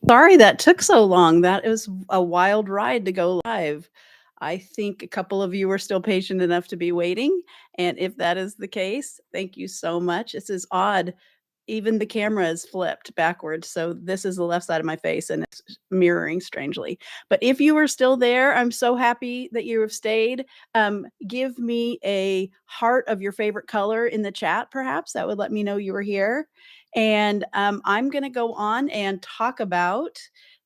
Sorry that took so long. That was a wild ride to go live. I think a couple of you are still patient enough to be waiting. And if that is the case, thank you so much. This is odd. Even the camera is flipped backwards. So this is the left side of my face and it's mirroring strangely. But if you are still there, I'm so happy that you have stayed. Give me a heart of your favorite color in the chat, perhaps. That would let me know you were here. And I'm going to go on and talk about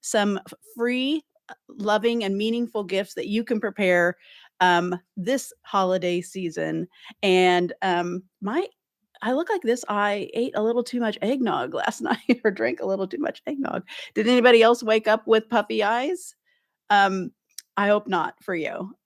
some free, loving, and meaningful gifts that you can prepare this holiday season. And my I look like this. I ate a little too much eggnog last night or drank a little too much eggnog. Did anybody else wake up with puffy eyes? Um, I hope not for you.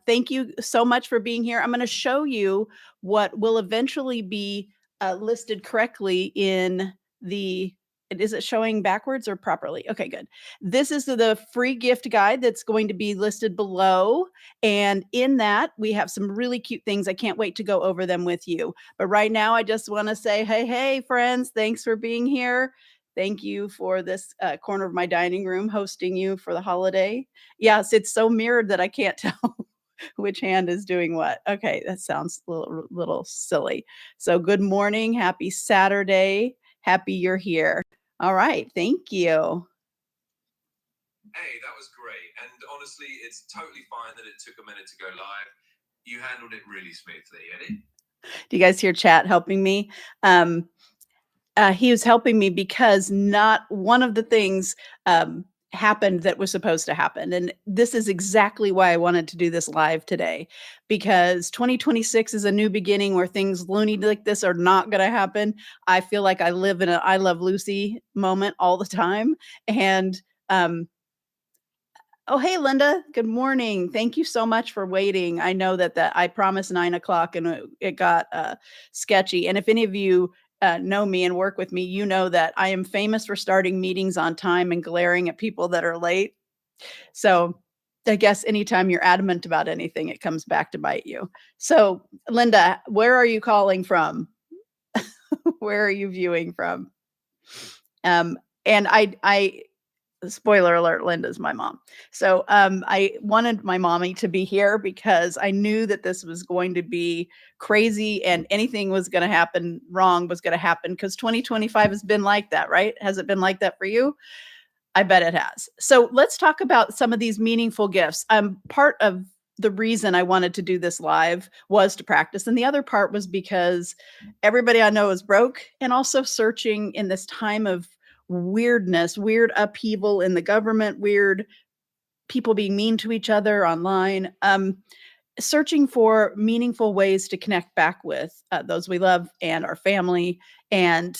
Thank you so much for being here. I'm going to show you what will eventually be listed correctly in the. Is it showing backwards or properly? Okay, good. This is the free gift guide that's going to be listed below. And in that, we have some really cute things. I can't wait to go over them with you. But right now, I just want to say, hey, friends, thanks for being here. Thank you for this corner of my dining room hosting you for the holiday. Yes, it's so mirrored that I can't tell which hand is doing what. Okay, that sounds a little silly. So good morning, happy Saturday, happy you're here. All right, thank you. Hey, that was great. And honestly, it's totally fine that it took a minute to go live. You handled it really smoothly, Eddie. Do you guys hear chat helping me? He was helping me because not one of the things happened that was supposed to happen. And this is exactly why I wanted to do this live today, because 2026 is a new beginning where things loony like this are not going to happen. I feel like I live in an I Love Lucy moment all the time. And oh, hey, Linda. Good morning. Thank you so much for waiting. I know that I promised 9 o'clock and it got sketchy. And if any of you know me and work with me, you know that I am famous for starting meetings on time and glaring at people that are late. So I guess anytime you're adamant about anything, it comes back to bite you. So, Linda, where are you calling from? Where are you viewing from? And I spoiler alert, Linda's my mom. So I wanted my mommy to be here because I knew that this was going to be crazy and anything was going to happen wrong was going to happen because 2025 has been like that, right? Has it been like that for you? I bet it has. So let's talk about some of these meaningful gifts. Part of the reason I wanted to do this live was to practice. And the other part was because everybody I know is broke and also searching in this time of weirdness, weird upheaval in the government, weird people being mean to each other online, searching for meaningful ways to connect back with those we love and our family. And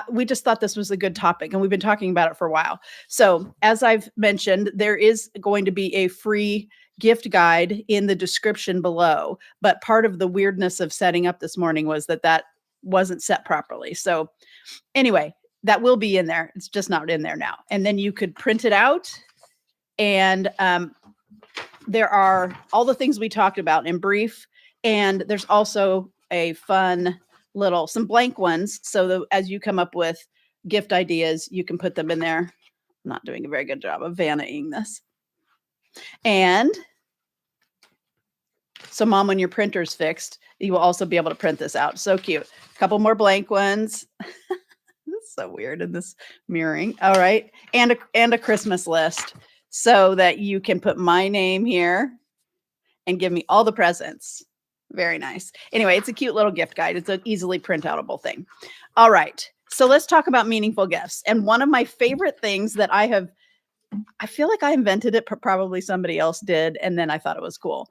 we just thought this was a good topic and we've been talking about it for a while. So as I've mentioned, there is going to be a free gift guide in the description below. But part of the weirdness of setting up this morning was that wasn't set properly. So anyway, that will be in there. It's just not in there now. And then you could print it out. And there are all the things we talked about in brief. And there's also a fun some blank ones. So that as you come up with gift ideas, you can put them in there. I'm not doing a very good job of vanning this. And so mom, when your printer's fixed, you will also be able to print this out. So cute. A couple more blank ones. That's so weird in this mirroring. All right. And a Christmas list so that you can put my name here and give me all the presents. Very nice. Anyway, it's a cute little gift guide. It's an easily print outable thing. All right. So let's talk about meaningful gifts. And one of my favorite things that I feel like I invented it, probably somebody else did. And then I thought it was cool.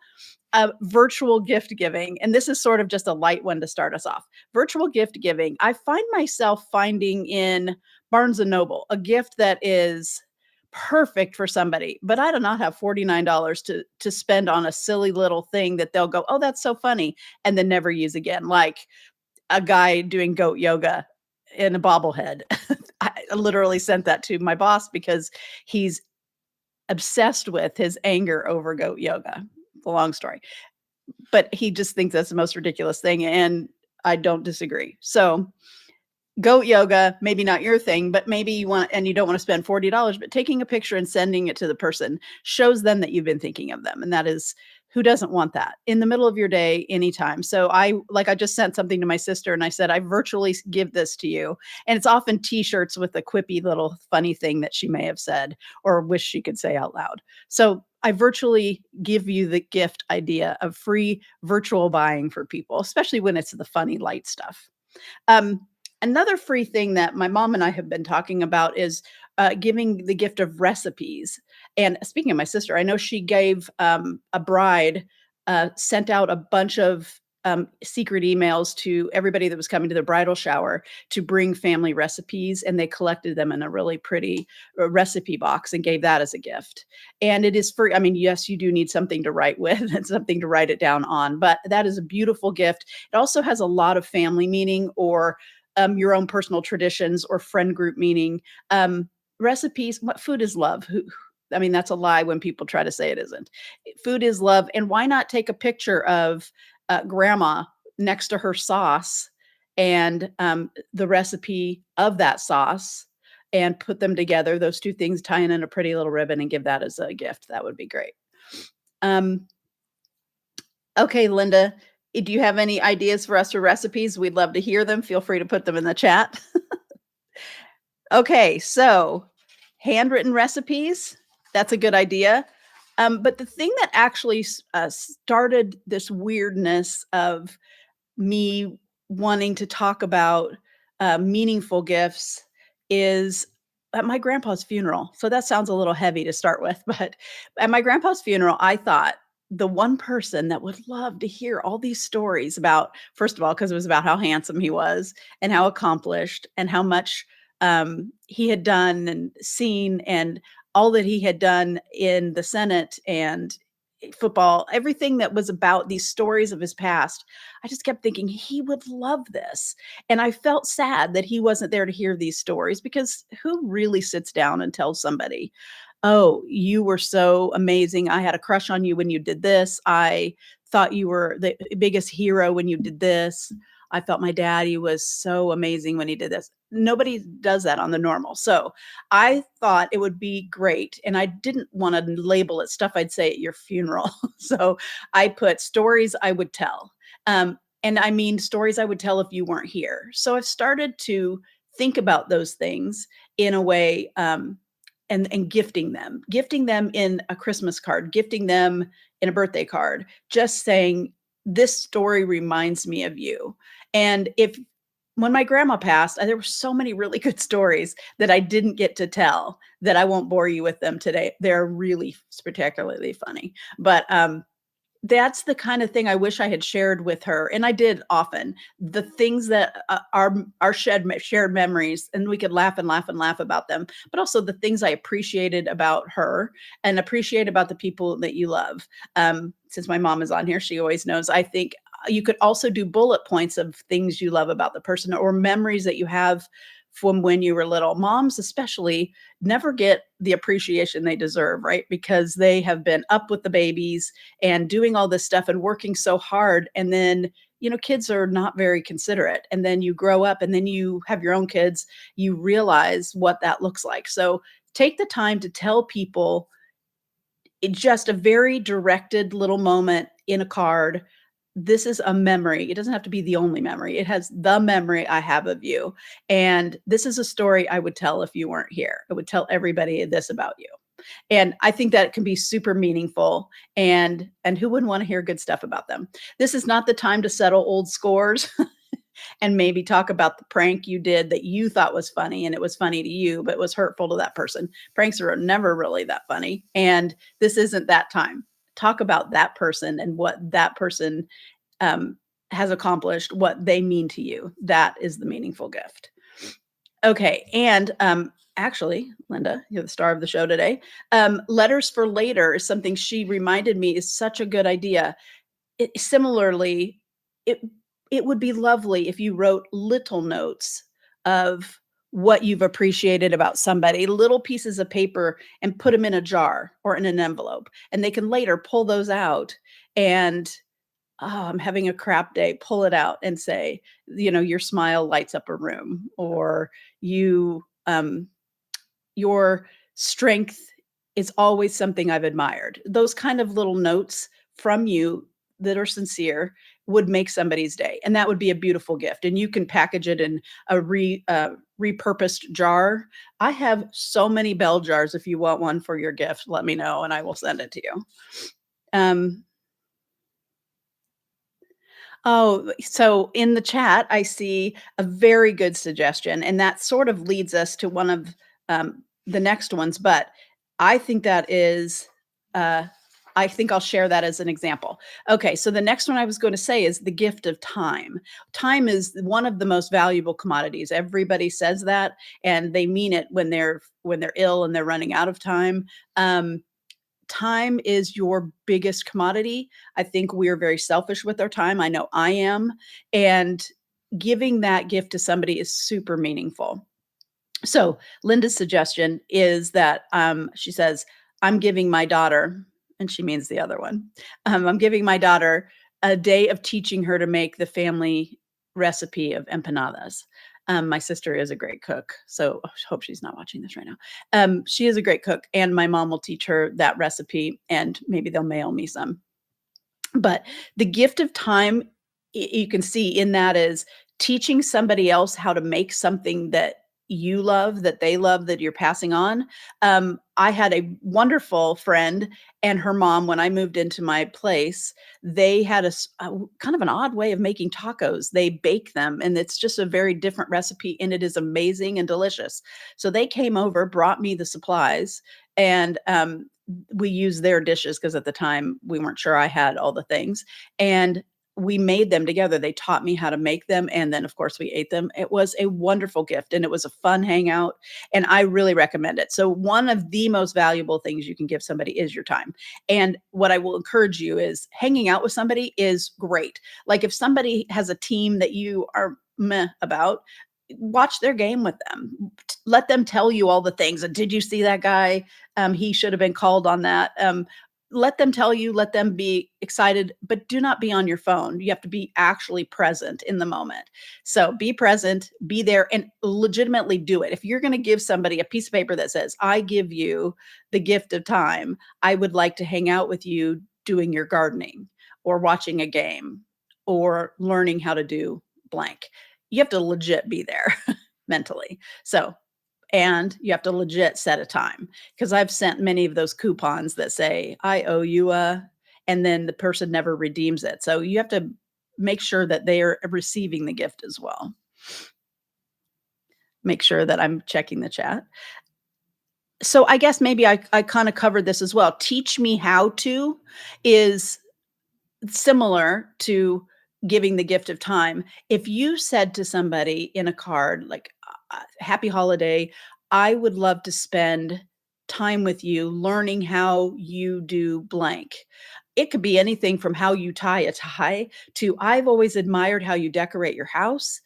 Virtual gift giving. And this is sort of just a light one to start us off. Virtual gift giving. I find myself finding in Barnes and Noble a gift that is perfect for somebody, but I do not have $49 to spend on a silly little thing that they'll go, oh, that's so funny, and then never use again. Like a guy doing goat yoga in a bobblehead. I literally sent that to my boss because he's obsessed with his anger over goat yoga. The long story, but he just thinks that's the most ridiculous thing, and I don't disagree. So goat yoga, maybe not your thing, but maybe you want, and you don't want to spend $40, but taking a picture and sending it to the person shows them that you've been thinking of them. And that is, who doesn't want that in the middle of your day, anytime? So I just sent something to my sister and I said, I virtually give this to you. And it's often t-shirts with a quippy little funny thing that she may have said or wish she could say out loud. So I virtually give you the gift idea of free virtual buying for people, especially when it's the funny light stuff. Um, Another free thing that my mom and I have been talking about is giving the gift of recipes. And speaking of my sister, I know she gave a bride, sent out a bunch of secret emails to everybody that was coming to the bridal shower to bring family recipes, and they collected them in a really pretty recipe box and gave that as a gift. And it is free. I mean, yes, you do need something to write with and something to write it down on, but that is a beautiful gift. It also has a lot of family meaning, or your own personal traditions, or friend group meaning. Recipes, what food is love? I mean, that's a lie when people try to say it isn't. Food is love. And why not take a picture of grandma next to her sauce and the recipe of that sauce and put them together, those two things, tying in a pretty little ribbon, and give that as a gift? That would be great. Um, Okay, Linda, do you have any ideas for us for recipes? We'd love to hear them. Feel free to put them in the chat. Okay, so handwritten recipes, that's a good idea. But the thing that actually started this weirdness of me wanting to talk about meaningful gifts is at my grandpa's funeral. So that sounds a little heavy to start with, but at my grandpa's funeral, I thought the one person that would love to hear all these stories about, first of all, because it was about how handsome he was and how accomplished and how much he had done and seen, and all that he had done in the Senate and football, everything that was about these stories of his past. I just kept thinking he would love this. And I felt sad that he wasn't there to hear these stories, because who really sits down and tells somebody, oh, you were so amazing. I had a crush on you when you did this. I thought you were the biggest hero when you did this. I felt my daddy was so amazing when he did this. Nobody does that on the normal. So I thought it would be great. And I didn't want to label it stuff I'd say at your funeral. So I put stories I would tell. And I mean, stories I would tell if you weren't here. So I've started to think about those things in a way, and gifting them in a Christmas card, gifting them in a birthday card, just saying, this story reminds me of you. And when my grandma passed, there were so many really good stories that I didn't get to tell, that I won't bore you with them today. They're really spectacularly funny. But that's the kind of thing I wish I had shared with her, and I did often. The things that are shared memories, and we could laugh and laugh and laugh about them, but also the things I appreciated about her and appreciate about the people that you love. Since my mom is on here, she always knows. I think you could also do bullet points of things you love about the person, or memories that you have from when you were little. Moms especially never get the appreciation they deserve, right? Because they have been up with the babies and doing all this stuff and working so hard. And then, kids are not very considerate. And then you grow up and then you have your own kids, you realize what that looks like. So take the time to tell people in just a very directed little moment in a card. This is a memory. It doesn't have to be the only memory. It has the memory I have of you. And this is a story I would tell if you weren't here. I would tell everybody this about you. And I think that can be super meaningful, and who wouldn't want to hear good stuff about them? This is not the time to settle old scores and maybe talk about the prank you did that you thought was funny, and it was funny to you but was hurtful to that person. Pranks are never really that funny, and this isn't that time. Talk about that person and what that person um, has accomplished, what they mean to you. That is the meaningful gift. Okay, and actually, Linda, you're the star of the show today. Letters for later is something she reminded me is such a good idea. Similarly, it it would be lovely if you wrote little notes of what you've appreciated about somebody, little pieces of paper, and put them in a jar or in an envelope, and they can later pull those out and "Oh, I'm having a crap day," pull it out and say, "Your smile lights up a room," or "You, your strength is always something I've admired." Those kind of little notes from you that are sincere would make somebody's day, and that would be a beautiful gift, and you can package it in a repurposed jar. I have so many bell jars. If you want one for your gift, let me know, and I will send it to you. Um, Oh, so in the chat, I see a very good suggestion, and that sort of leads us to one of the next ones. But I think that is, uh, I think I'll share that as an example. Okay, so the next one I was going to say is the gift of time. Time is one of the most valuable commodities. Everybody says that, and they mean it when they're ill and they're running out of time. Um, Time is your biggest commodity. I think we are very selfish with our time. I know I am. And giving that gift to somebody is super meaningful. So Linda's suggestion is that she says, I'm giving my daughter, and she means the other one, I'm giving my daughter a day of teaching her to make the family recipe of empanadas. My sister is a great cook, so I hope she's not watching this right now. She is a great cook, and my mom will teach her that recipe, and maybe they'll mail me some. But the gift of time, you can see in that is teaching somebody else how to make something that you love, that they love, that you're passing on. I had a wonderful friend and her mom, when I moved into my place, they had kind of an odd way of making tacos. They bake them, and it's just a very different recipe, and it is amazing and delicious. So they came over, brought me the supplies, and we used their dishes because at the time we weren't sure I had all the things. And we made them together. They taught me how to make them. And then, of course, we ate them. It was a wonderful gift and it was a fun hangout. And I really recommend it. So, one of the most valuable things you can give somebody is your time. And what I will encourage you is hanging out with somebody is great. Like if somebody has a team that you are meh about, watch their game with them. Let them tell you all the things. Did you see that guy? He should have been called on that. Let them tell you, let them be excited, but do not be on your phone. You have to be actually present in the moment. So be present, be there, and legitimately do it. If you're going to give somebody a piece of paper that says, I give you the gift of time, I would like to hang out with you doing your gardening or watching a game or learning how to do blank. You have to legit be there mentally. So, and you have to legit set a time because I've sent many of those coupons that say, I owe you a, and then the person never redeems it. So you have to make sure that they are receiving the gift as well. Make sure that I'm checking the chat. So I guess maybe I kind of covered this as well. Teach me how to is similar to giving the gift of time. If you said to somebody in a card, like, happy holiday, I would love to spend time with you learning how you do blank. It could be anything from how you tie a tie to I've always admired how you decorate your house.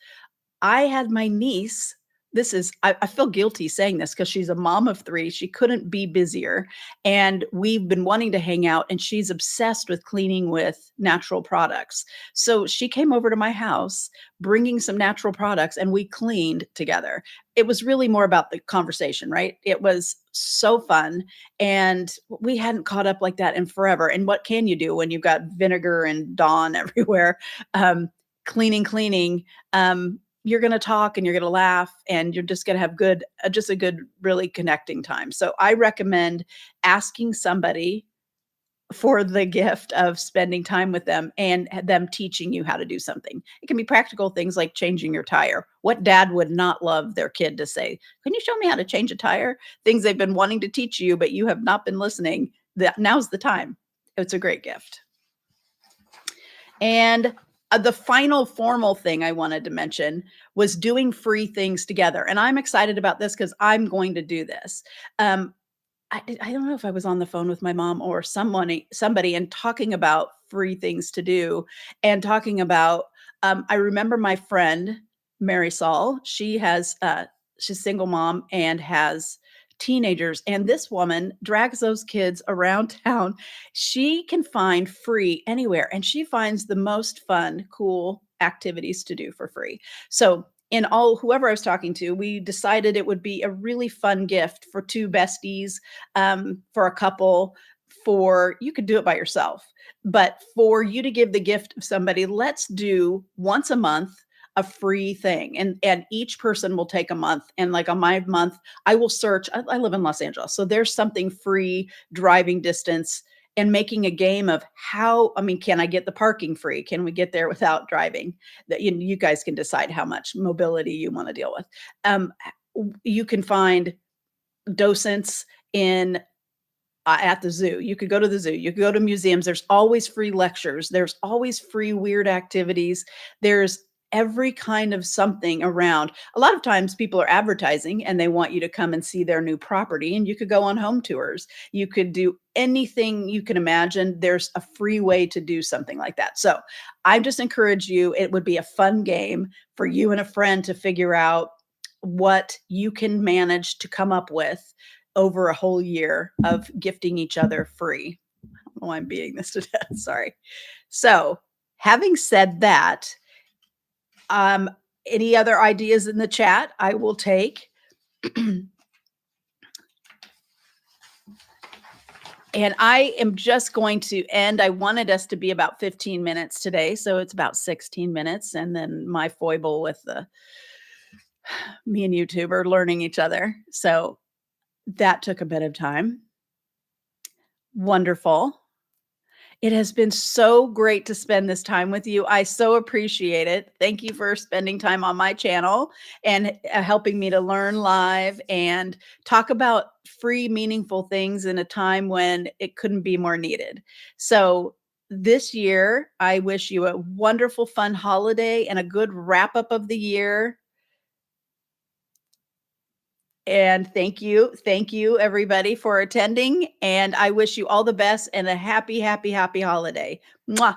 I had my niece, this is I feel guilty saying this because she's a mom of 3, she couldn't be busier, and we've been wanting to hang out, and she's obsessed with cleaning with natural products. So she came over to my house bringing some natural products, and we cleaned together. It was really more about the conversation, right? It was so fun, and we hadn't caught up like that in forever, and what can you do when you've got vinegar and Dawn everywhere? Cleaning, you're going to talk and you're going to laugh and you're just going to have good just a good really connecting time. So I recommend asking somebody for the gift of spending time with them and them teaching you how to do something. It can be practical things like changing your tire. What dad would not love their kid to say, "Can you show me how to change a tire?" Things they've been wanting to teach you but you have not been listening. That now's the time. It's a great gift. And the final formal thing I wanted to mention was doing free things together. And I'm excited about this because I'm going to do this. Um, I don't know if I was on the phone with my mom or somebody and talking about free things to do and talking about I remember my friend Mary Saul, she's a single mom and has teenagers, and this woman drags those kids around town. She can find free anywhere, and she finds the most fun, cool activities to do for free. So, in all whoever I was talking to, we decided it would be a really fun gift for 2 besties, for a couple, for you could do it by yourself, but for you to give the gift of somebody, let's do once a month a free thing, and each person will take a month, and, like, on my month, I will search. I live in Los Angeles, so there's something free driving distance, and making a game of how, I mean, can I get the parking free? Can we get there without driving? That you guys can decide how much mobility you wanna deal with. You can find docents in at the zoo. You could go to the zoo, you could go to museums. There's always free lectures, there's always free weird activities. There's every kind of something around. A lot of times people are advertising and they want you to come and see their new property, and you could go on home tours. You could do anything you can imagine. There's a free way to do something like that. So I just encourage you, it would be a fun game for you and a friend to figure out what you can manage to come up with over a whole year of gifting each other free. I don't know why I'm beating this to death. Sorry. So, having said that, um, any other ideas in the chat I will take. And I am just going to end. I wanted us to be about 15 minutes today, so it's about 16 minutes, and then my foible with the me and YouTube are learning each other. So that took a bit of time. Wonderful. It has been so great to spend this time with you. I so appreciate it. Thank you for spending time on my channel and helping me to learn live and talk about free, meaningful things in a time when it couldn't be more needed. So, this year, I wish you a wonderful, fun holiday and a good wrap up of the year. And thank you, everybody, for attending. And I wish you all the best and a happy, happy, happy holiday. Mwah.